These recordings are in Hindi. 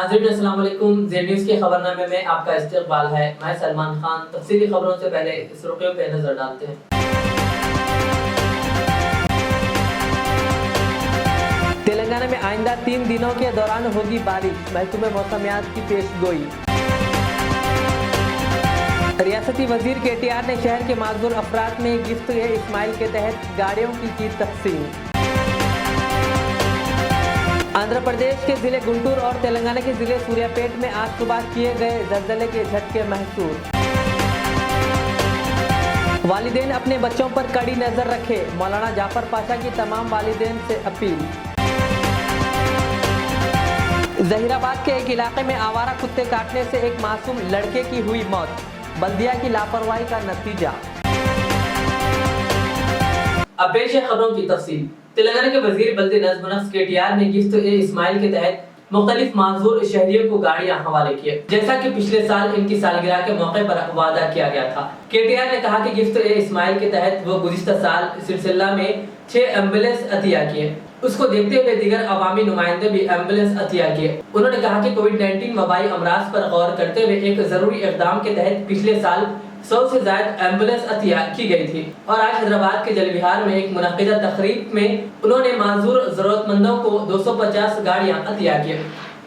नाज़रीन अस्सलाम वालेकुम। ज़ेड न्यूज़ के खबरनामे में आपका इस्तकबाल है। मैं सलमान खान। तफसीली खबरों से पहले सुर्खियों पे नजर डालते हैं। तेलंगाना में आइंदा 3 दिनों के दौरान होगी बारिश, महकमे मौसमियात की पेशगोई। रियासती वजीर KTR ने शहर के माजूर अफराद में गिफ्ट-ए-इस्माइल के तहत गाड़ियों की तकसीम। आंध्र प्रदेश के जिले गुंटूर और तेलंगाना के जिले सूर्यापेट में आज सुबह किए गए ज़लज़ले के झटके महसूस। वालिदैन अपने बच्चों पर कड़ी नजर रखें, मौलाना जाफर पाशा की तमाम वालिदैन से अपील। जहीराबाद के एक इलाके में आवारा कुत्ते काटने से एक मासूम लड़के की हुई मौत, बल्दिया की लापरवाही का नतीजा। अब पेश है खबरों की तफसील। तेलंगाना के वजीर बल्दी नज़्म नफ्स KTR ने गिफ्ट-ए-इस्माइल के तहत मुख्तलिफ माजूर शहरियों को गाड़ियां हवाले किए, जैसा कि पिछले साल इनकी सालगिरह के मौके पर वादा किया गया था। KTR ने कहा कि गिफ्ट-ए-इस्माइल के तहत वो गुज़िश्ता साल सिलसिला में 6 एम्बुलेंस अतिया किए, उसको देखते हुए दीगर अवामी नुमाइंदे भी एम्बुलेंस अतिया किए। उन्होंने कहा कि कोविड-19 वबाई अमराज पर गौर करते हुए एक जरूरी इक़दाम के तहत पिछले साल 100 से ज्यादा एम्बुलेंस अतिया की गई थी और आज हैदराबाद के जलविहार में एक मुनक़िदा तकरीब में उन्होंने माजूर जरूरतमंदों को 250 गाड़ियां अतिया की।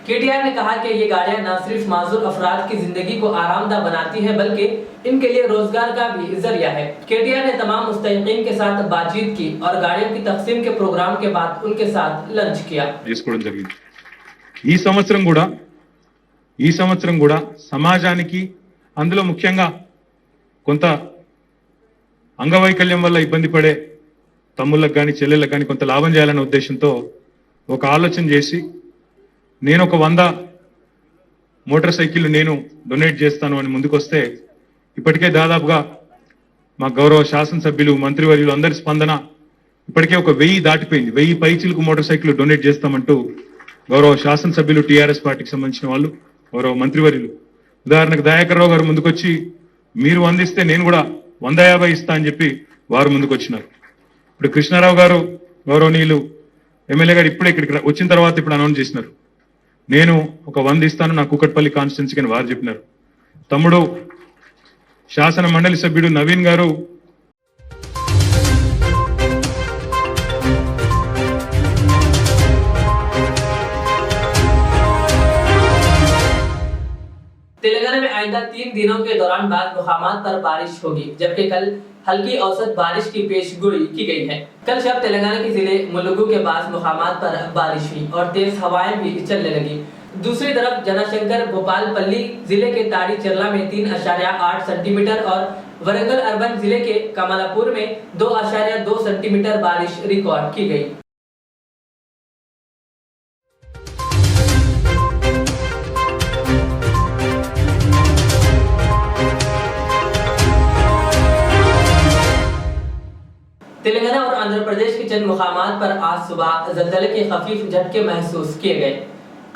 KTR ने कहा कि ये गाड़ियां न सिर्फ माजूर अफराद की जिंदगी को आरामदा बनाती है बल्कि इनके लिए रोजगार का भी जरिया है। KTR ने तमाम मुस्तहिकीन के साथ बातचीत की और गाड़ियों की तकसीम के प्रोग्राम के बाद उनके साथ लंच किया। ఈ సంవత్సరం కూడా సమాజానికి అందులో ముఖ్యంగా కొంత అంగవైకల్యం వల్ల ఇబ్బంది పడే తమ్ముళ్ళకి కానీ చెల్లెళ్ళకి కానీ కొంత లాభం చేయాలనే ఉద్దేశంతో ఒక ఆలోచన చేసి నేను ఒక 100 మోటార్ సైకిళ్ళు నేను డొనేట్ చేస్తాను అని ముందుకొస్తే ఇప్పటికే దాదాపుగా మా గౌరవ శాసనసభ్యులు మంత్రివర్యులు అందరి స్పందన ఇప్పటికే ఒక 1000 దాటిపోయింది. 1000 పైచిలకు మోటార్ సైకిల్ డొనేట్ చేస్తామంటూ గౌరవ శాసనసభ్యులు TRS పార్టీకి సంబంధించిన వాళ్ళు గౌరవ మంత్రివర్యులు ఉదాహరణకు దయాకర్ రావు గారు ముందుకొచ్చి మీరు అందిస్తే నేను కూడా 150 ఇస్తా అని చెప్పి వారు ముందుకొచ్చినారు. ఇప్పుడు కృష్ణారావు గారు గౌరవనీయులు ఎమ్మెల్యే గారు ఇప్పుడే ఇక్కడికి వచ్చిన తర్వాత ఇప్పుడు అనౌన్స్ చేసినారు, నేను ఒక 100 ఇస్తాను నా కూకట్పల్లి కాన్స్టిట్యున్సీకి అని వారు చెప్పినారు. తమ్ముడు శాసన మండలి సభ్యుడు నవీన్ గారు तेलंगाना में आइंदा 3 दिनों के दौरान बाद मुकामात पर बारिश होगी, जबकि कल हल्की औसत बारिश की पेशगोई की गई है। कल शब तेलंगाना के जिले मुलुगु के बाद मुकामात पर बारिश हुई और तेज हवाएं भी चलने लगी। दूसरी तरफ जनाशंकर भोपालपल्ली जिले के ताड़ी चरला में 3.8 सेंटीमीटर और वरंगल अर्बन जिले के कमलापुर में 2.2 सेंटीमीटर बारिश रिकॉर्ड की गई। तेलंगाना और आंध्र प्रदेश के चंद मुकामात पर आज सुबह ज़लज़ले के खफीफ झटके महसूस किए गए।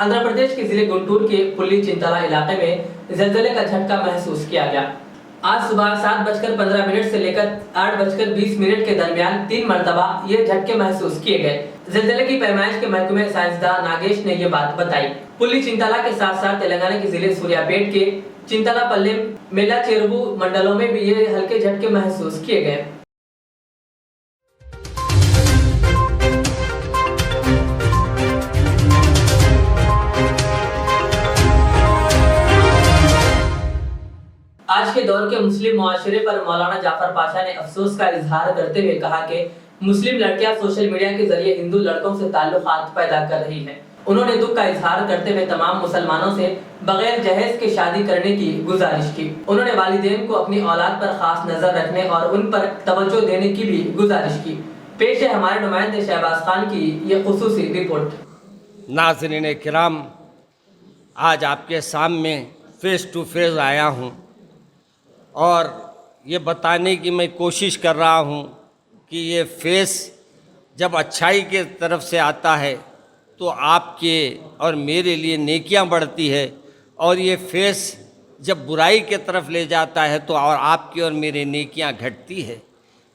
आंध्र प्रदेश के जिले गुंटूर के पुल्ली चिंतला इलाके में ज़लज़ले का झटका महसूस किया गया। आज सुबह 7:15 से लेकर 8:20 के दरमियान 3 मरतबा ये झटके महसूस किए गए। ज़लज़ले की पैमाइश के महकमे साइंसदान नागेश ने ये बात बताई। पुल्ली चिंतला के साथ साथ तेलंगाना के जिले सूर्यापेट के चिंतला पल्ले मेला चेरुवु मंडलों में भी ये हल्के झटके महसूस किए गए। आज के दौर के मुस्लिम मुआशरे पर मौलाना जाफर पाशा ने अफसोस का इजहार करते हुए कहा कि मुस्लिम लड़कियां सोशल मीडिया के जरिए हिंदू लड़कों से ताल्लुकात पैदा कर रही हैं। उन्होंने दुख का इजहार करते हुए तमाम मुसलमानों से बगैर जहेज के शादी करने की गुजारिश की। उन्होंने वालिदैन को अपनी औलाद पर खास नजर रखने और उन पर तवज्जो देने की भी गुजारिश की। पेश है हमारे नुमाइंदे शहबाज खान की ये खुसूसी रिपोर्ट। नाज़रीन किराम, आज आपके सामने फेस टू फेस आया हूँ और ये बताने की मैं कोशिश कर रहा हूँ कि ये फेस जब अच्छाई के तरफ से आता है तो आपके और मेरे लिए नेकियां बढ़ती है और ये फेस जब बुराई के तरफ ले जाता है तो और आपकी और मेरे नेकियां घटती है।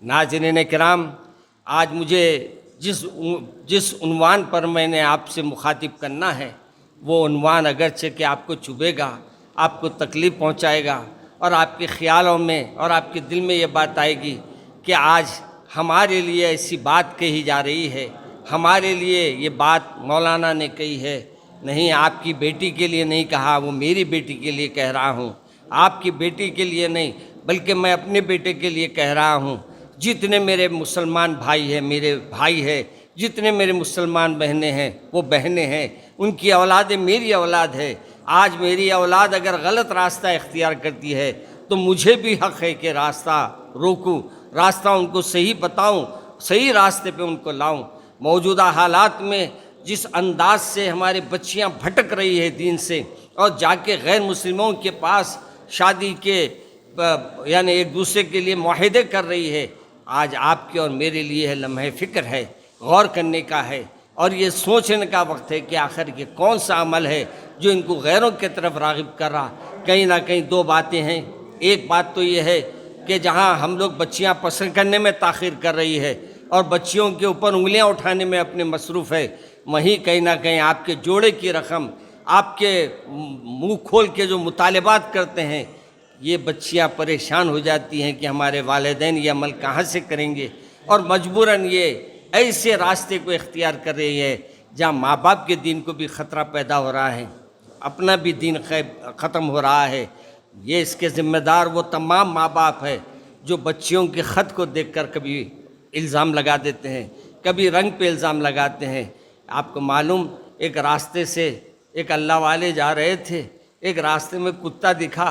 नाज़रीन किराम, आज मुझे जिस उन्वान पर मैंने आपसे मुखातिब करना है वो उन्वान अगरचे कि आपको चुभेगा, आपको तकलीफ़ पहुंचाएगा और आपके ख्यालों में और आपके दिल में ये बात आएगी कि आज हमारे लिए ऐसी बात कही जा रही है, हमारे लिए ये बात मौलाना ने कही है। नहीं, आपकी बेटी के लिए नहीं कहा, वो मेरी बेटी के लिए कह रहा हूँ। आपकी बेटी के लिए नहीं, बल्कि मैं अपने बेटे के लिए कह रहा हूँ। जितने मेरे मुसलमान भाई हैं मेरे भाई हैं, जितने मेरे मुसलमान बहनें हैं वो बहनें हैं, उनकी औलादें मेरी औलाद है। आज मेरी औलाद अगर गलत रास्ता इख्तियार करती है तो मुझे भी हक़ है कि रास्ता रोकूं, रास्ता उनको सही बताऊं, सही रास्ते पे उनको लाऊं। मौजूदा हालात में जिस अंदाज से हमारे बच्चियां भटक रही है दीन से और जाके गैर मुस्लिमों के पास शादी के यानी एक दूसरे के लिए मुआहदे कर रही है, आज आपके और मेरे लिए है लम्हे फ़िक्र है, गौर करने का है और ये सोचने का वक्त है कि आखिर ये कौन सा अमल है जो इनको गैरों की तरफ राग़िब कर रहा। कहीं ना कहीं दो बातें हैं। एक बात तो ये है कि जहाँ हम लोग बच्चियाँ पसंद करने में ताख़ीर कर रही है और बच्चियों के ऊपर उंगलियाँ उठाने में अपने मसरूफ़ है, वहीं कहीं ना कहीं आपके जोड़े की रकम, आपके मुँह खोल के जो मुतालबात करते हैं, ये बच्चियाँ परेशान हो जाती हैं कि हमारे वालिदैन ये अमल कहाँ से करेंगे और मजबूरन ये ऐसे रास्ते को इख्तियार कर रही है जहाँ माँ बाप के दीन को भी ख़तरा पैदा हो रहा है, अपना भी दीन ख़त्म हो रहा है। ये इसके ज़िम्मेदार वो तमाम माँ बाप है जो बच्चियों के ख़त को देखकर कभी इल्ज़ाम लगा देते हैं, कभी रंग पे इल्ज़ाम लगाते हैं। आपको मालूम, एक रास्ते से एक अल्लाह वाले जा रहे थे, एक रास्ते में कुत्ता दिखा,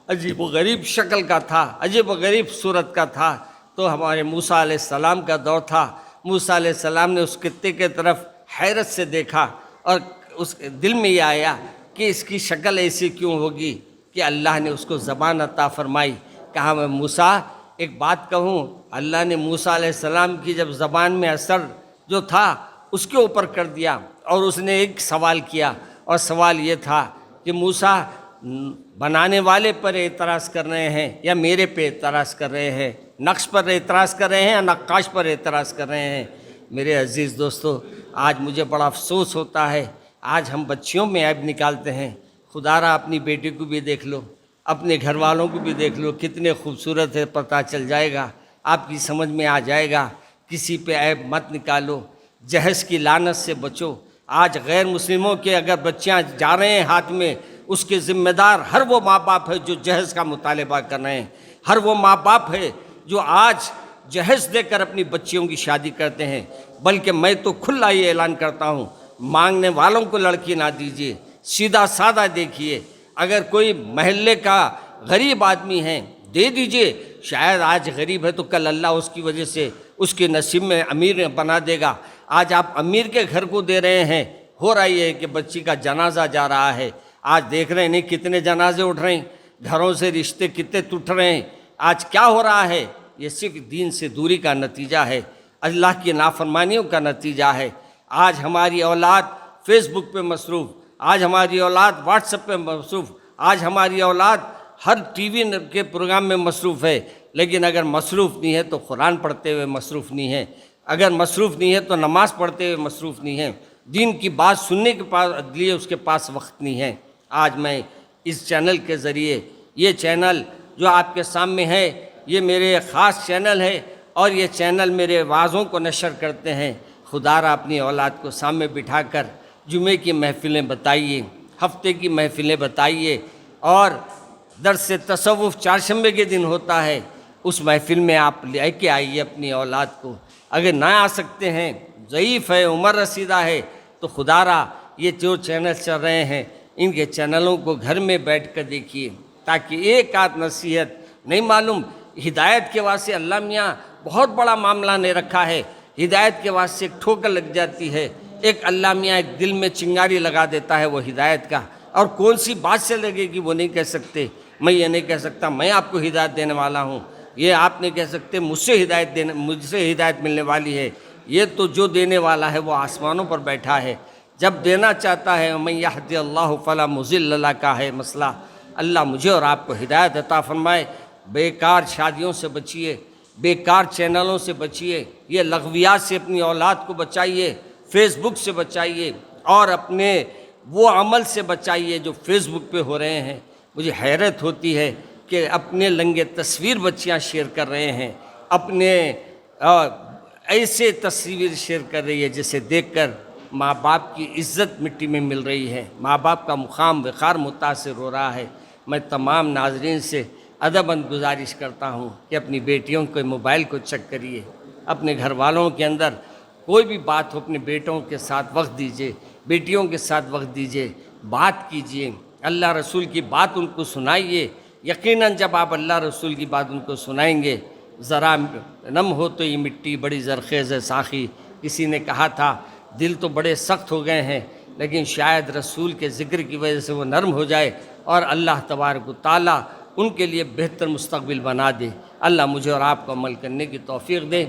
अजीब व गरीब शक्ल का था, अजीब व गरीब सूरत का था। तो हमारे मूसा अलैहिस्सलाम का दौर था, मूसा अलैहिस्सलाम ने उस कुत्ते के तरफ हैरत से देखा और उस दिल में ये आया कि इसकी शक्ल ऐसी क्यों होगी कि अल्लाह ने उसको ज़बान अता फरमाई। कहा, मैं मूसा एक बात कहूँ, अल्लाह ने मूसा अलैहिस्सलाम की जब ज़बान में असर जो था उसके ऊपर कर दिया और उसने एक सवाल किया और सवाल ये था कि मूसा बनाने वाले पर एतराज़ कर रहे हैं या मेरे पे एतराज़ कर रहे हैं, नक्श पर एतराज़ कर रहे हैं या नक्काश पर एतराज़ कर रहे हैं। मेरे अज़ीज़ दोस्तों, आज मुझे बड़ा अफसोस होता है, आज हम बच्चियों में ऐब निकालते हैं। खुदारा अपनी बेटी को भी देख लो, अपने घर वालों को भी देख लो, कितने खूबसूरत है, पता चल जाएगा, आपकी समझ में आ जाएगा। किसी पे ऐब मत निकालो, जहज़ की लानत से बचो। आज गैर मुस्लिमों के अगर बच्चियाँ जा रहे हैं हाथ में, उसके ज़िम्मेदार हर वो माँ बाप है जो जहज़ का मुतालबा कर रहे हैं, हर वो माँ बाप है जो आज जहज़ देकर अपनी बच्चियों की शादी करते हैं। बल्कि मैं तो खुला ये ऐलान करता हूँ, मांगने वालों को लड़की ना दीजिए, सीधा सादा देखिए। अगर कोई महल्ले का गरीब आदमी है दे दीजिए, शायद आज गरीब है तो कल अल्लाह उसकी वजह से उसके नसीब में अमीर बना देगा। आज आप अमीर के घर को दे रहे हैं, हो रहा है कि बच्ची का जनाजा जा रहा है। आज देख रहे हैं नहीं कितने जनाजे उठ रहे हैं, घरों से रिश्ते कितने टूट रहे हैं। आज क्या हो रहा है, ये सिर्फ दीन से दूरी का नतीजा है, अल्लाह की नाफरमानियों का नतीजा है। आज हमारी औलाद फेसबुक पे मसरूफ़, आज हमारी औलाद व्हाट्सएप पे मसरूफ़, आज हमारी औलाद हर टीवी के प्रोग्राम में मसरूफ़ है। लेकिन अगर मसरूफ़ नहीं है तो कुरान पढ़ते हुए मसरूफ़ नहीं है, अगर मसरूफ़ नहीं है तो नमाज़ पढ़ते हुए मसरूफ़ नहीं है, दीन की बात सुनने के लिए उसके पास वक्त नहीं है। आज मैं इस चैनल के ज़रिए, ये चैनल जो आपके सामने है, ये मेरे ख़ास चैनल है और ये चैनल मेरे वाज़ों को नशर करते हैं। खुदारा अपनी औलाद को सामने बिठाकर जुमे की महफ़िलें बताइए, हफ्ते की महफ़िलें बताइए और दर्स तसव्वुफ़ चारशंबे के दिन होता है, उस महफ़िल में आप लेके आइए अपनी औलाद को। अगर ना आ सकते हैं, ज़ईफ़ है, उम्र रसीदा है, तो खुदारा ये जो चैनल चल रहे हैं इनके चैनलों को घर में बैठ कर देखिए, ताकि एक आध नसीहत, नहीं मालूम हिदायत के वास्ते अल्लाह मियाँ बहुत बड़ा मामला ने रखा है। हिदायत के वास्ते एक ठोकर लग जाती है, एक अल्लाह मियाँ एक दिल में चिंगारी लगा देता है वो हिदायत का, और कौन सी बात से लगेगी वो नहीं कह सकते। मैं ये नहीं कह सकता मैं आपको हिदायत देने वाला हूँ, ये आप नहीं कह सकते मुझसे हिदायत मिलने वाली है। ये तो जो देने वाला है वो आसमानों पर बैठा है, जब देना चाहता है। मैं यहदी अल्लाह फला मुज़िल्ल लह का है मसला। अल्लाह मुझे और आपको हिदायत अता फरमाए। बेकार शादियों से बचिए, बेकार चैनलों से बचिए, ये लग़वियात से अपनी औलाद को बचाइए, फेसबुक से बचाइए और अपने वो अमल से बचाइए जो फेसबुक पे हो रहे हैं। मुझे हैरत होती है कि अपने लंगे तस्वीर बच्चियां शेयर कर रहे हैं, अपने ऐसे तस्वीर शेयर कर रही है जिसे देखकर माँ बाप की इज़्ज़त मिट्टी में मिल रही है, माँ बाप का मुकाम वक़ार मुतासिर हो रहा है। मैं तमाम नाज़रीन से अदबन गुजारिश करता हूँ कि अपनी बेटियों के मोबाइल को चेक करिए, अपने घर वालों के अंदर कोई भी बात हो अपने बेटों के साथ वक्त दीजिए, बेटियों के साथ वक्त दीजिए, बात कीजिए, अल्लाह रसूल की बात उनको सुनाइए। यकीनन जब आप अल्लाह रसूल की बात उनको सुनाएंगे, ज़रा नम हो तो ये मिट्टी बड़ी ज़रख़ेज़ है साखी। किसी ने कहा था दिल तो बड़े सख्त हो गए हैं, लेकिन शायद रसूल के ज़िक्र की वजह से वो नरम हो जाए और अल्लाह तबारक व तआला उनके लिए बेहतर मुस्तक़बिल बना दे। अल्लाह मुझे और आपको अमल करने की तौफ़ीक़ दे।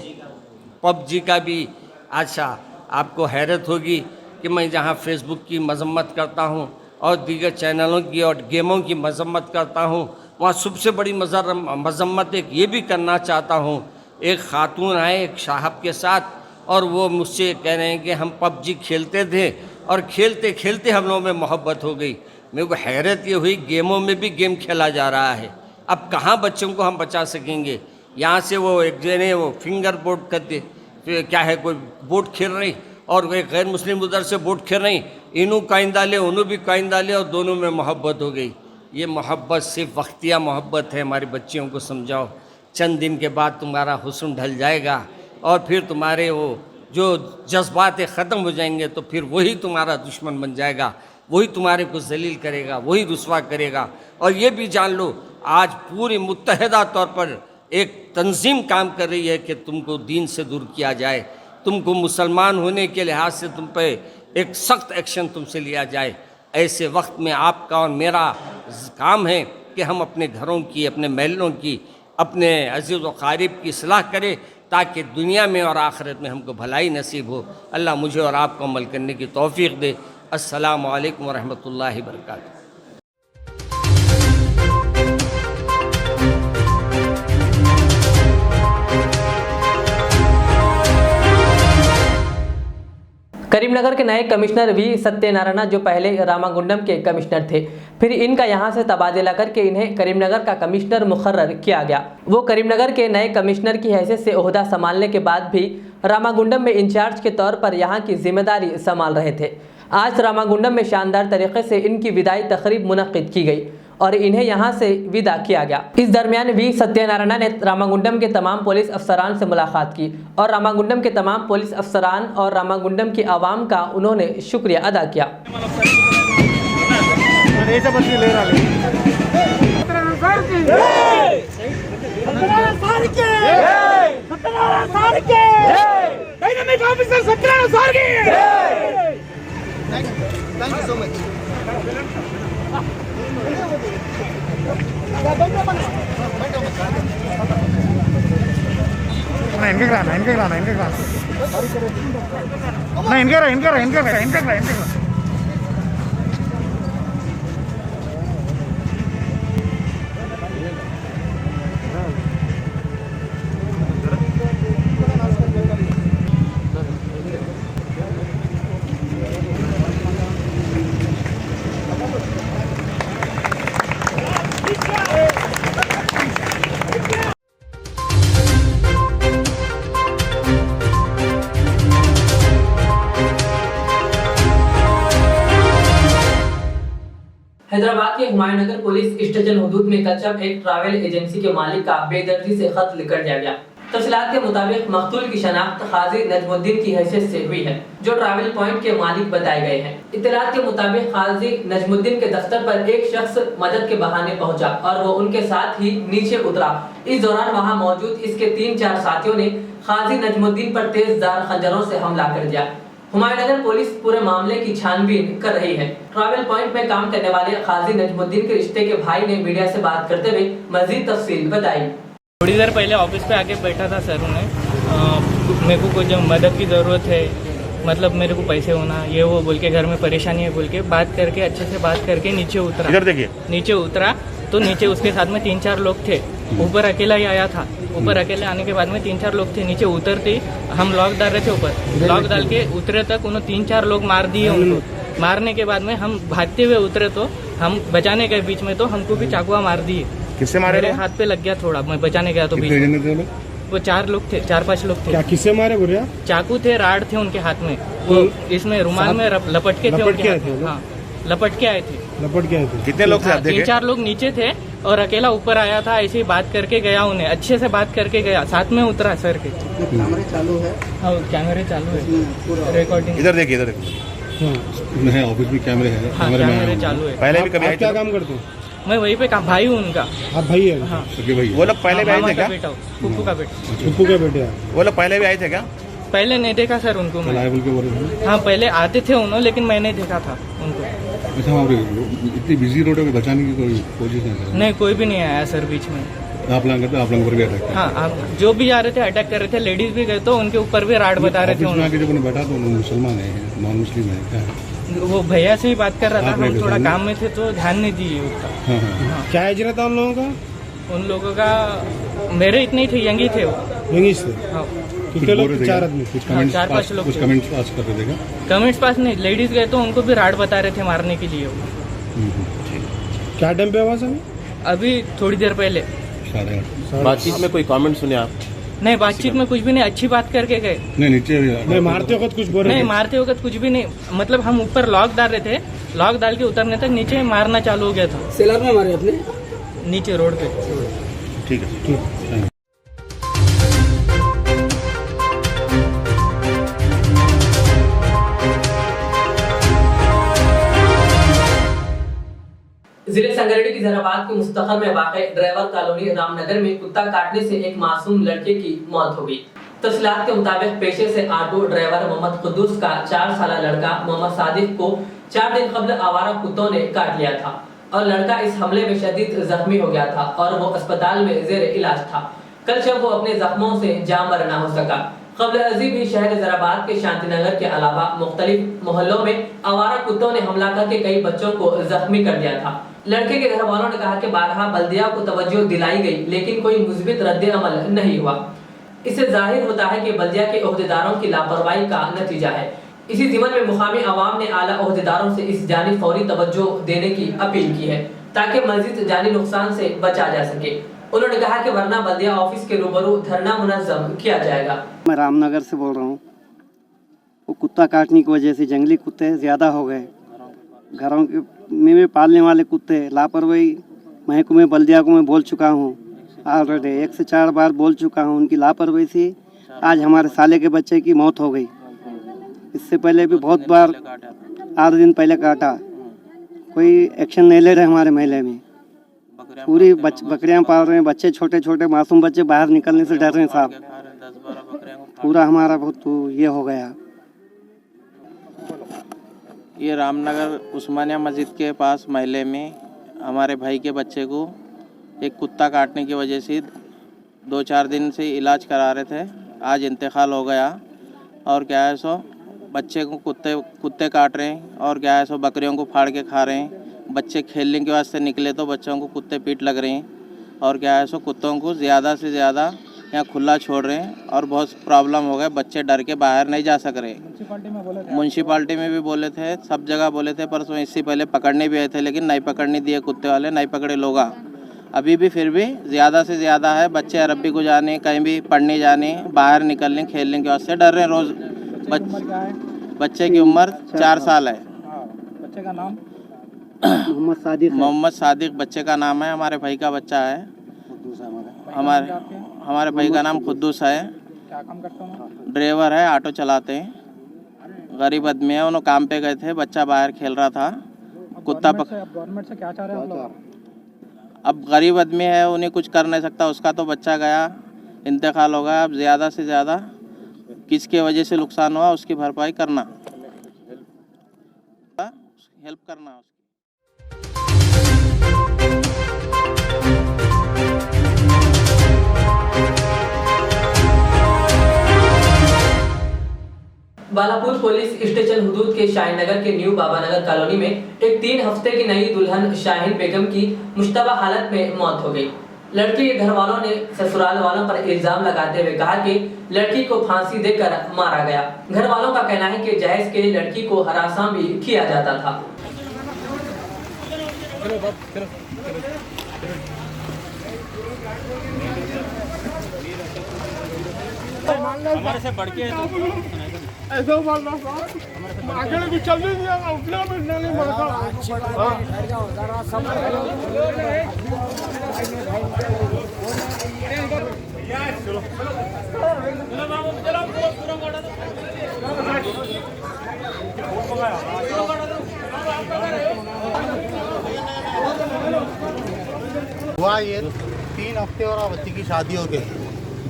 पबजी का भी अच्छा, आपको हैरत होगी कि मैं जहाँ फेसबुक की मज़म्मत करता हूँ और दीगर चैनलों की और गेमों की मज़म्मत करता हूँ, वहाँ सबसे बड़ी मज़म्मत एक ये भी करना चाहता हूँ। एक ख़ातून आए एक साहब के साथ और वो मुझसे कह रहे हैं कि हम पबजी खेलते थे और खेलते खेलते हम लोगों में मोहब्बत हो गई। मेरे को हैरत ये हुई, गेमों में भी गेम खेला जा रहा है। अब कहाँ बच्चों को हम बचा सकेंगे। यहाँ से वो एक जने वो फिंगर बोर्ड करते क्या है, कोई बोट खेल रही और एक गैर मुस्लिम उधर से बोट खेल रही, इनू काइन डाले उन्हों भी काइन डाले और दोनों में मोहब्बत हो गई। ये मोहब्बत सिर्फ वक्तिया मोहब्बत है। हमारी बच्चियों को समझाओ, चंद दिन के बाद तुम्हारा हुस्न ढल जाएगा और फिर तुम्हारे वो जो जज्बात ख़त्म हो जाएंगे, तो फिर वही तुम्हारा दुश्मन बन जाएगा, वही तुम्हारे को जलील करेगा, वही रुसवा करेगा। और ये भी जान लो, आज पूरी मुत्तहिदा तौर पर एक तंजीम काम कर रही है कि तुमको दीन से दूर किया जाए, तुमको मुसलमान होने के लिहाज से तुम पे एक सख्त एक्शन तुमसे लिया जाए। ऐसे वक्त में आपका और मेरा काम है कि हम अपने घरों की, अपने महलों की, अपने अज़ीज़ व क़ारिब की इस्लाह करें ताकि दुनिया में और आखिरत में हमको भलाई नसीब हो। अल्लाह मुझे और आपको अमल करने की तौफ़ीक़ दे। अस्सलामु अलैकुम व रहमतुल्लाहि व बरकातुहू। करीमनगर के नए कमिश्नर वी सत्यनारायण, जो पहले रामागुंडम के कमिश्नर थे, फिर इनका यहां से तबादला करके इन्हें करीमनगर का कमिश्नर मुकर्रर किया गया। वो करीमनगर के नए कमिश्नर की हैसियत से ओहदा संभालने के बाद भी रामागुंडम में इंचार्ज के तौर पर यहां की जिम्मेदारी संभाल रहे थे। आज रामागुंडम में शानदार तरीके से इनकी विदाई तकरीब मुनक्किद की गई और इन्हें यहां से विदा किया गया। इस दरमियान वी सत्यनारायण ने रामागुंडम के तमाम पुलिस अफसरान से मुलाकात की और रामागुंडम के तमाम पुलिस अफसरान और रामागुंडम की आवाम का उन्होंने शुक्रिया अदा किया। Thank you so much. Hyderabad के हुमायूंनगर पुलिस स्टेशन हदूद में कल जब एक ट्रैवल एजेंसी के मालिक का बेदर्दी से खत लिखकर दिया गया। तफसीलात के मुताबिक मकतूल की शनाख्त काजी नजमुद्दीन की हैसियत से हुई है, जो ट्रैवल पॉइंट के मालिक बताए गए हैं। इत्तलात के मुताबिक काजी नजमुद्दीन के दफ्तर पर एक शख्स मदद के बहाने पहुंचा और वो उनके साथ ही नीचे उतरा। इस दौरान वहां मौजूद इसके 3-4 साथियों ने काजी नजमुद्दीन पर तेजधार खंजरों से हमला कर दिया। हुमायूंनगर पुलिस पूरे मामले की छानबीन कर रही है। ट्रैवल पॉइंट में काम करने वाले काजी नजमुद्दीन के रिश्ते के भाई ने मीडिया से बात करते हुए मजीद तफसील बताई। थोड़ी देर पहले ऑफिस पे आके बैठा था सर, उन्हें मेरे को कुछ मदद की ज़रूरत है, मतलब मेरे को पैसे होना ये वो बोल के, घर में परेशानी है बोल के बात करके, अच्छे से बात करके नीचे उतरा। इधर देखिए, नीचे उतरा तो नीचे उसके साथ में 3-4 लोग थे। ऊपर अकेला ही आया था। ऊपर अकेले आने के बाद में 3-4 लोग थे। नीचे उतरते हम लॉक डाल रहे थे, ऊपर लॉक डाल के उतरे तक उन्होंने 3-4 लोग मार दिए उनको। मारने के बाद में हम भागते हुए उतरे तो हम बचाने गए बीच में तो हमको भी चाकुआ मार दिए। किससे मारे? मेरे हाथ पे लग गया थोड़ा, मैं बचाने गया तो बीच कितने में। जने थे लोग? वो 4 लोग थे, 4-5 लोग थे। क्या किससे मारे बोलिए? चाकू थे, राड थे उनके हाथ में, वो इसमें रुमाल में लपट के थे लपट उनके के हाथ आए थे में। वो? हाँ, लपट के आए थे। लपट के आए थे। कितने लोग थे आप देखे? 3-4 लोग नीचे थे और अकेला ऊपर आया था। ऐसे ही बात करके गया, उन्हें अच्छे से बात करके गया, साथ में उतरा सर के। कैमरे चालू है, हाँ, कैमरे चालू है, रिकॉर्डिंग। इधर देखिए, इधर देखिए। है ऑफिस में कैमरे हैं। हाँ, कैमरे चालू है। पहले भी कभी आए? क्या काम करते हैं? मैं वहीं पे काम, भाई हूँ उनका। आप भाई है? हाँ, भाई। वो लोग पहले भी आए थे क्या? फूफू का बेटा। फूफू का बेटे है। वो लोग पहले भी आए थे क्या? पहले नहीं देखा सर उनको मैं। लाइबल के बोल रहे हैं। हाँ, पहले आते थे उन्होंने, लेकिन मैं नहीं देखा था उनको। अच्छा, और इतनी बिजी रोड है, बचाने की कोई कोशिश नहीं कर? नहीं, कोई भी नहीं आया सर बीच में। आप लोग करते, आप लोगों पर भी अटैक किया? हाँ, आप जो भी जा रहे थे अटैक कर रहे थे, लेडीज भी गए तो उनके ऊपर भी राड बता रहे थे ऑफिस में आके उन्होंने। जब उन्हें बैठा तो उन्होंने मुसलमान है, नॉन मुस्लिम है, क्या है? वो भैया से ही बात कर रहा था, आपने हम थोड़ा पहचाना? काम में थे तो ध्यान नहीं दिए उतना। हाँ। क्या एज रहता उन लोगों का? उन लोगों का मेरे इतने ही थे, यंग ही थे वो। इंग्लिश से? हाँ, कितने लोग? 4 आदमी। कुछ कमेंट्स 4-5 लोग कुछ थे। कमेंट्स पास कर रहे थे क्या? कमेंट्स पास नहीं, लेडीज गए तो उनको भी राड बता रहे थे मारने के लिए वो। क्या टाइम पे हुआ सर? अभी थोड़ी देर पहले। 8:30। बातचीत में कोई कमेंट सुने आप? नहीं, बातचीत में कुछ भी नहीं, अच्छी बात करके गए। नहीं, नीचे नहीं, मारते वक्त कुछ बोल रहे नहीं, थे? मारते वक्त कुछ भी नहीं, मतलब हम ऊपर लॉक डाल रहे थे, लॉक डाल के उतरने तक नीचे मारना चालू हो गया था। सेलर में मारे अपने नीचे रोड पे। ठीक है, ठीक है। जिले संगारेड्डी की जहराबाद के मुस्तखल में वाक़ ड्राइवर कॉलोनी रामनगर में कुत्ता काटने से एक मासूम लड़के की मौत हो गई। तफसीलात के मुताबिक पेशे से ऑटो ड्राइवर मोहम्मद कुद्दूस का 4 साल लड़का मोहम्मद सादिक को 4 दिन कबल आवारा कुत्तों ने काट लिया था और लड़का इस हमले में शदीद जख्मी हो गया था और वो अस्पताल में जेर इलाज था। कल जब वो अपने जख्मों से जाम बरना हो सका। कबल अजीब ही शहर जहराबाद के शांतिनगर के अलावा मुख्तलिफ मोहल्लों में आवारा कुत्तों ने हमला करके कई बच्चों को जख्मी कर दिया था। लड़के के घर वालों ने कहा कि बारहा बल्दिया को तवज्जो दिलाई गई, लेकिन कोई मुस्बित रद्द अमल नहीं हुआ। इससे जाहिर होता है कि बल्दिया के ओहदेदारों की लापरवाही का नतीजा है। इसी ज़िमन में मुकामी अवाम ने आला ओहदेदारों से इस जानिब फौरी तवज्जो देने की अपील की है ताकि मजीद जानी नुकसान से बचा जा सके। उन्होंने कहा कि वरना बल्दिया ऑफिस के रूबरू धरना मुनज़्ज़म किया जाएगा। मैं रामनगर से बोल रहा हूँ। वो कुत्ता काटने की वजह से जंगली कुत्ते ज़्यादा हो गए। घरों के में पालने वाले कुत्ते लापरवाही महकमे बल्दिया को मैं बोल चुका हूँ ऑलरेडी 1 से 4 बार बोल चुका हूँ। उनकी लापरवाही से आज हमारे साले के बच्चे की मौत हो गई। इससे पहले भी बहुत बार 8 दिन पहले काटा, कोई एक्शन नहीं ले रहे हमारे महल्ले में। पूरी बकरियां पाल रहे हैं, बच्चे छोटे छोटे मासूम बच्चे बाहर निकलने से डर रहे हैं साहब। पूरा हमारा बहुत ये हो गया। ये रामनगर उस्मानिया मस्जिद के पास महल्ले में हमारे भाई के बच्चे को एक कुत्ता काटने की वजह से 2-4 दिन से इलाज करा रहे थे। आज इंतकाल हो गया और क्या है सो बच्चे को कुत्ते काट रहे हैं और क्या है सो बकरियों को फाड़ के खा रहे हैं। बच्चे खेलने के वास्ते निकले तो बच्चों को कुत्ते पीट लग रहे हैं और क्या है सो कुत्तों को ज़्यादा से ज़्यादा यहाँ खुला छोड़ रहे हैं और बहुत प्रॉब्लम हो गए। बच्चे डर के बाहर नहीं जा सक रहे। म्यूनसिपाल्टी में भी बोले थे, सब जगह बोले थे, परसों इससे पहले पकड़ने भी आए थे, लेकिन नहीं पकड़ने दिए कुत्ते वाले, नहीं पकड़े लोग। अभी भी फिर भी ज़्यादा से ज़्यादा है। बच्चे अरबी को जाने, कहीं भी पढ़ने जाने, बाहर निकलने, खेलने के वास्ते डर रहे हैं रोज़। बच्चे की उम्र 4 साल है। बच्चे का नाम मोहम्मद सादिक बच्चे का नाम है। हमारे भाई का बच्चा है। हमारे भाई का नाम खुद्दूस है। ड्राइवर है, ऑटो चलाते हैं। गरीब आदमी है। उन्होंने काम पे गए थे, बच्चा बाहर खेल रहा था, कुत्ता गवर्नमेंट से क्या चाह रहे हैं आप लोग? अब गरीब आदमी है, उन्हें कुछ कर नहीं सकता। उसका तो बच्चा गया, इंतकाल हो गया। अब ज़्यादा से ज़्यादा किसके वजह से नुकसान हुआ उसकी भरपाई करना, हेल्प करना। बालापुर पुलिस स्टेशन हुदूद के शाहीन नगर के न्यू बाबानगर कॉलोनी में एक 3 हफ्ते की नई दुल्हन शाहीन बेगम की मुश्तबा हालत में मौत हो गई। लड़की के घर वालों ने ससुराल वालों पर इल्जाम लगाते हुए कहा कि लड़की को फांसी देकर मारा गया। घर वालों का कहना है कि जहेज के लिए लड़की को हरासा भी किया जाता था। हमारे से बढ़ के ऐसा मारना आगे भी चल नहीं दिया अपना भी नहीं मरता। हुआ ये 3 हफ्ते और बच्ची की शादी हो गई,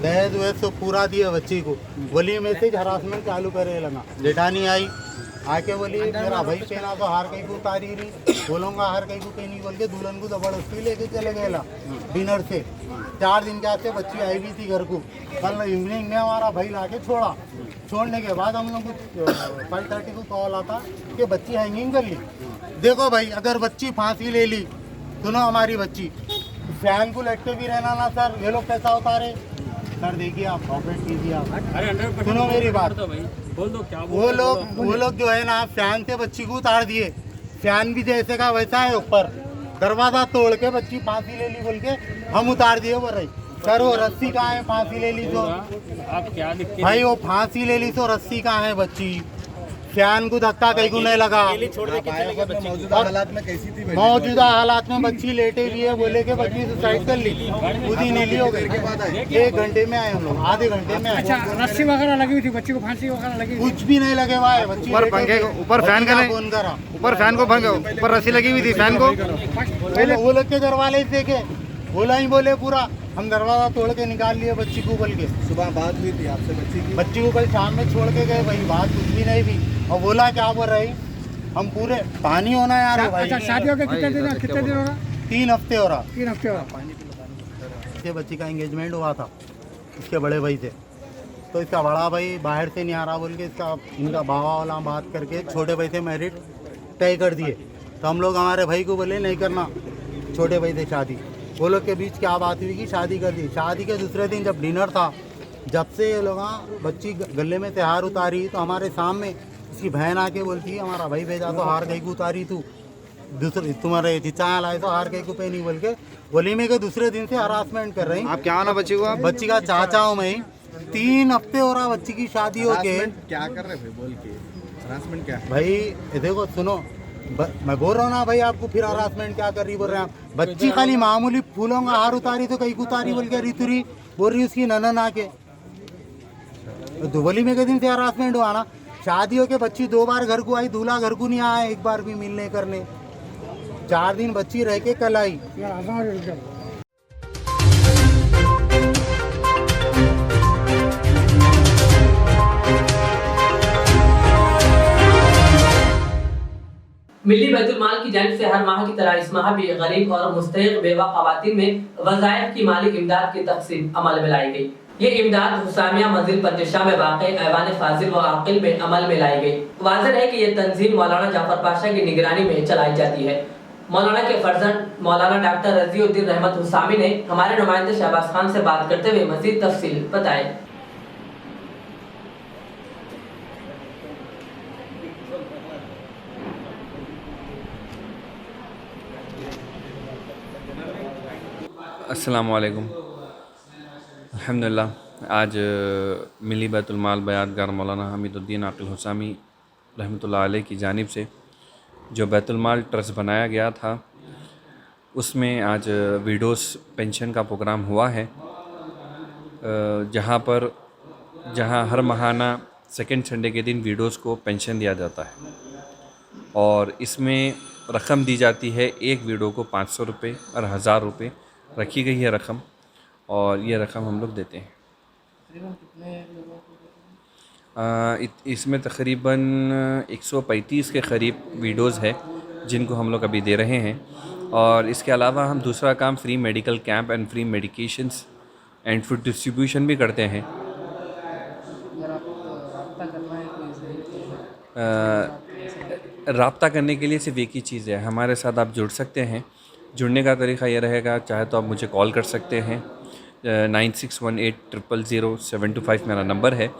दहेज वहेज तो पूरा दिया बच्ची को। बोली में से हरासमेंट चालू करे लगा, जेठानी आई आके बोली मेरा भाई पहना तो हार कहीं को उतारी रही, बोलूँगा हार कहीं को कहीं नहीं बोल के दुल्हन को जबरदस्ती लेके चले गए ला डिनर से। 4 दिन के आते बच्ची आई भी थी घर को। कल इवनिंग में हमारा भाई ला के छोड़ा, छोड़ने के बाद हम लोग को 5:30 को कॉल आता कि बच्ची हैंगिंग कर ली। देखो भाई अगर बच्ची फांसी ले ली, सुनो हमारी बच्ची फैन को लटके भी रहना ना सर, ये लोग पैसा उतारे सर। देखिए आप कॉपरेट कीजिए आप, सुनो मेरी बात। बोल दो क्या वो लोग जो है ना फैन से बच्ची को उतार दिए, फैन भी जैसे का वैसा है ऊपर, दरवाजा तोड़ के बच्ची फांसी ले ली बोल के हम उतार दिए। बोल रही सर वो रस्सी कहाँ है, फांसी ले ली तो आप क्या लिखते भाई वो फांसी ले ली तो रस्सी कहाँ है, बच्ची फैन को धक्का कहीं को नहीं लगा। मौजूदा हालात में बच्ची लेटे हुई है, बोले के बच्ची सुसाइड कर ली, खुद ही नीली हो गई। 1 घंटे में आए हम लोग, आधे घंटे में आए। रस्सी वगैरह लगी हुई थी, बच्ची को फांसी वगैरह लगी हुई कुछ भी नहीं लगे हुआ है, बच्ची ऊपर फैन का फोन करा, ऊपर फैन को ऊपर रस्सी लगी हुई थी फैन को। पहले वो लोग के घर वाले देखे, बोला ही बोले पूरा हम दरवाजा तोड़ के निकाल लिए बच्ची को बोल के। सुबह बात हुई थी आपसे बच्ची को कल शाम में छोड़ के गए भाई, बात कुछ भी नहीं थी। और बोला क्या बोल रही हम पूरे पानी होना यार भाई। अच्छा शादी हो गई कितने दिन होगा? 3 हफ्ते हो रहा। 3 हफ्ते हो रहा। ये बच्ची का एंगेजमेंट हुआ था इसके बड़े भाई से, तो इसका बड़ा भाई बाहर से नहीं आ रहा बोल के इनका बाबा वाला बात करके छोटे भाई से मैरिज तय कर दिए। तो हम लोग हमारे भाई को बोले नहीं करना छोटे भाई से शादी। वो लोग के बीच क्या बात हुई कि शादी कर दी। शादी के दूसरे दिन जब डिनर था, जब से ये लोग बच्ची गले में त्योहार उतारी तो हमारे सामने इसकी बहन आके बोलती है हमारा भाई भेजा तो हार गई को उतारी तू, दूसरे तुम्हारे चिचाया लाए तो हार गई को पे नहीं बोल के वलीमे के दूसरे दिन से हरासमेंट कर रही। आप क्या ना बच्ची को? बच्ची का चाचा हूँ मैं। 3 हफ्ते हो रहा बच्ची की शादी हो के। क्या कर रहे थे बोल के हरासमेंट क्या भाई देखो सुनो, मैं बोल रहा हूँ ना भाई आपको, फिर हरासमेंट क्या कर रही बोल रहे हैं आप। बच्ची खाली मामूली फूलों का हार उतारी तो कहीं उतारी बोल के रितुरी बोल रही उसकी ननन आके। दुबली में के दिन से हरासमेंट हुआ ना। शादी हो के बच्ची 2 बार घर को आई, दूल्हा घर को नहीं आया 1 बार भी मिलने करने। 4 दिन बच्ची रह के कल आई। मिली बैतुल माल की जानिब से हर माह की तरह इस माह भी गरीब और मुस्तहिक बेवा खवातीन में वज़ाइफ की माली इमदाद की तक़सीम अमल में लाई गई। ये इमदाद हुसामिया मंजिल पंजशाह में वाक़ ऐवान फाजिल व आकिल में अमल में लाई गई। वाज़ेह है कि यह तंजीम मौलाना जाफर पाशा की निगरानी में चलाई जाती है। मौलाना के फर्जंद मौलाना डॉक्टर रज़ीउद्दीन रहमत हुसामी ने हमारे नुमाइंदे शहबाज खान से बात करते हुए मज़ीद तफसील बताए। अस्सलामु अलैकुम। अल्हम्दुलिल्लाह आज मिली बैतुल माल बयातगार मौलाना हमीदुद्दीन आकिल हुसामी रहमतुल्लाह अलैह की जानिब से जो बैतुल माल ट्रस्ट बनाया गया था, उसमें आज विडोज़ पेंशन का प्रोग्राम हुआ है, जहां हर माहाना सेकेंड संडे के दिन विडोज़ को पेंशन दिया जाता है और इसमें रकम दी जाती है। एक विडो को 500 रुपये और 1000 रुपये रखी गई है रकम, और ये रकम हम लोग देते हैं। इसमें तकरीबन 135 के करीब विडोज़ है जिनको हम लोग अभी दे रहे हैं, और इसके अलावा हम दूसरा काम free medical camp and free medications and food distribution भी करते हैं। राब्ता करने के लिए सिर्फ एक ही चीज़ है, हमारे साथ आप जुड़ सकते हैं। जुड़ने का तरीका ये रहेगा, चाहे तो आप मुझे कॉल कर सकते हैं, 9618000725 मेरा नंबर है,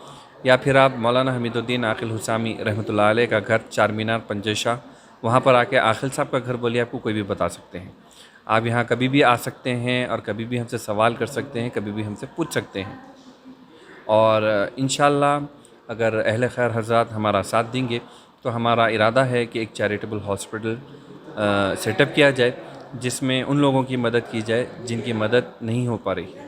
या फिर आप मौलाना हमीदुद्दीन आकिल हुसामी रहमतुल्लाह अलैह का घर चार मीनार पंजेशा, वहाँ पर आके आकिल साहब का घर बोलिए, आपको कोई भी बता सकते हैं। आप यहाँ कभी भी आ सकते हैं और कभी भी हमसे सवाल कर सकते हैं, कभी भी हमसे पूछ सकते हैं। और इंशाअल्लाह अगर अहले खैर हज़रात हमारा साथ देंगे तो हमारा इरादा है कि एक चैरिटेबल हॉस्पिटल सेटअप किया जाए, जिसमें उन लोगों की मदद की जाए जिनकी मदद नहीं हो पा रही है।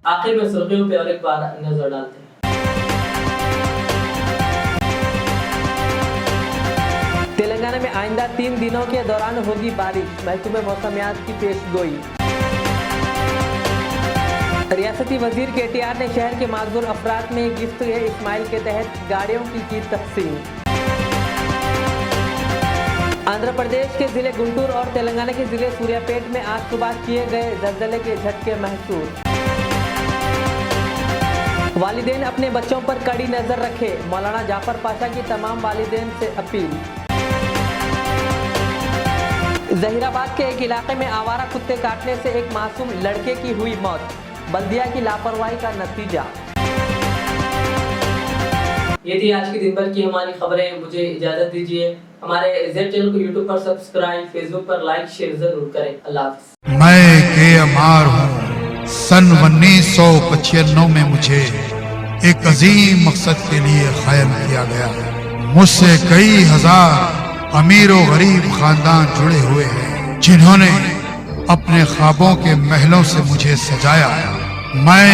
आखिर में सुर्खियों पे और एक बार नजर डालते हैं। तेलंगाना में आइंदा 3 दिनों के दौरान होगी बारिश, महकमे मौसमियात की पेशगोई। रियासती वजीर KTR ने शहर के माजूर अफराद में गिफ्ट-ए-इस्माइल के तहत गाड़ियों की तकसीम। आंध्र प्रदेश के जिले गुंटूर और तेलंगाना के जिले सूर्यापेट में आज सुबह किए गए ज़लज़ले के झटके महसूस। वालिदैन अपने बच्चों पर कड़ी नजर रखे, मौलाना जाफर पाशा की तमाम वालिदैन से अपील। जहीराबाद के एक इलाके में आवारा कुत्ते काटने से एक मासूम लड़के की हुई मौत, बल्दिया की लापरवाही का नतीजा। ये थी आज की दिन भर की हमारी खबरें। मुझे इजाजत दीजिए। हमारे ज़ेड चैनल को यूट्यूब पर सब्सक्राइब, फेसबुक पर लाइक शेयर जरूर करें। अल्लाह हाफ़िज़। मैं के-अमार हूँ। सन 1995 में मुझे एक अजीम मकसद के लिए कायम किया गया। मुझसे कई हजार अमीर और गरीब खानदान जुड़े हुए हैं, जिन्होंने अपने ख्वाबों के महलों से मुझे सजाया। मैं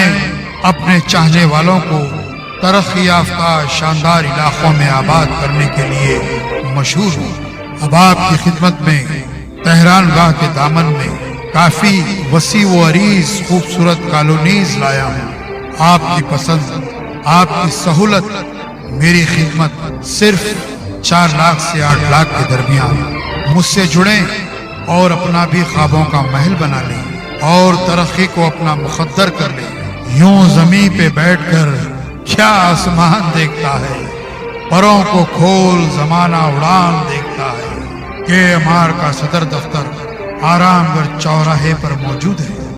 अपने चाहने वालों को तरक्की याफ्ता शानदार इलाकों में आबाद करने के लिए मशहूर हूँ। अब आपकी खिदमत में तेहरान गाह के दामन में काफी वसी व अरीज खूबसूरत कॉलोनीज लाया हूँ। आपकी पसंद, आपकी सहूलत, मेरी खिदमत सिर्फ 4 लाख से 8 लाख के दरमियान। मुझसे जुड़ें और अपना भी ख्वाबों का महल बना लें और तरक्की को अपना मुकद्दर कर लें। यूं जमीन पे बैठकर क्या आसमान देखता है, परों को खोल जमाना उड़ान देखता है। के-अमार का सदर दफ्तर आरामगढ़ चौराहे पर मौजूद है।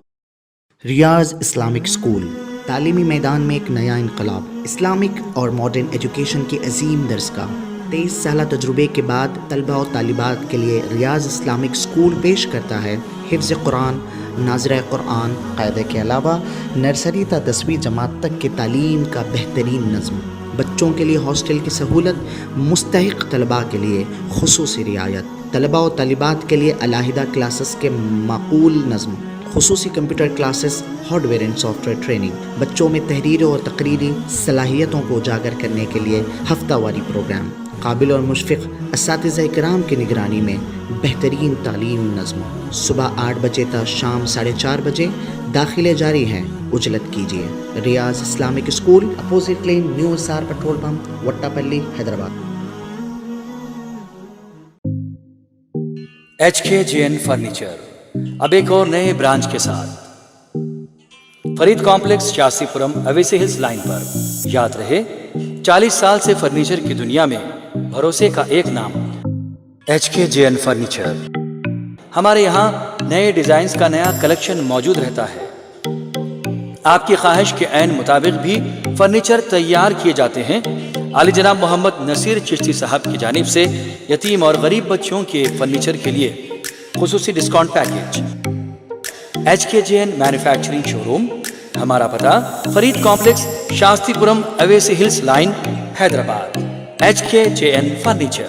रियाज इस्लामिक स्कूल तालीमी मैदान में एक नया इनकलाब, इस्लामिक और मॉडर्न एजुकेशन की अजीम दरसगाह। 23 साल तजुर्बे के बाद तलबा और तालिबात के लिए रियाज इस्लामिक स्कूल पेश करता है हिफ्ज़ कुरान, नाज़िरा कुरान, क़ायदे के अलावा नर्सरी ता 10वीं जमात तक की तालीम का बेहतरीन नज़्म। बच्चों के लिए हॉस्टल की सहूलत, मुस्तहिक़ तलबा के लिए खुसूसी रियायत, तलबा और तालिबात के लिए अलहदा क्लासेस के माकूल नज़्म, खुसूसी computer classes, hardware and software training. बच्चों में तहरीरी और तकरीरी सलाहियतों को उजागर करने के लिए हफ्तावारी प्रोग्राम, काबिल और मुशफ़िक़ असातिज़ा इकराम की निगरानी में बेहतरीन तालीम नज़्म। सुबह 8 बजे तक शाम 4:30 बजे दाखिले जारी हैं, उजलत कीजिए। Riyaz Islamic school, opposite lane, new SR petrol pump, Vattepally, Hyderabad. HKJN furniture अब एक और नए ब्रांच के साथ Farid complex, Shastripuram, Owaisi hills line पर। याद रहे, 40 साल से फर्नीचर की दुनिया में भरोसे का एक नाम HKJN फर्नीचर। हमारे यहाँ नए डिजाइन्स का नया कलेक्शन मौजूद रहता है। आपकी ख्वाहिश के ऐन मुताबिक भी फर्नीचर तैयार किए जाते हैं। आली जनाब मोहम्मद नसीर चिश्ती साहब की जानिब से यतीम और गरीब बच्चों के फर्नीचर के लिए खुसूसी discount package. HKJN manufacturing showroom, हमारा पता Farid complex, Shastripuram, Owaisi hills line, Hyderabad. HKJN furniture.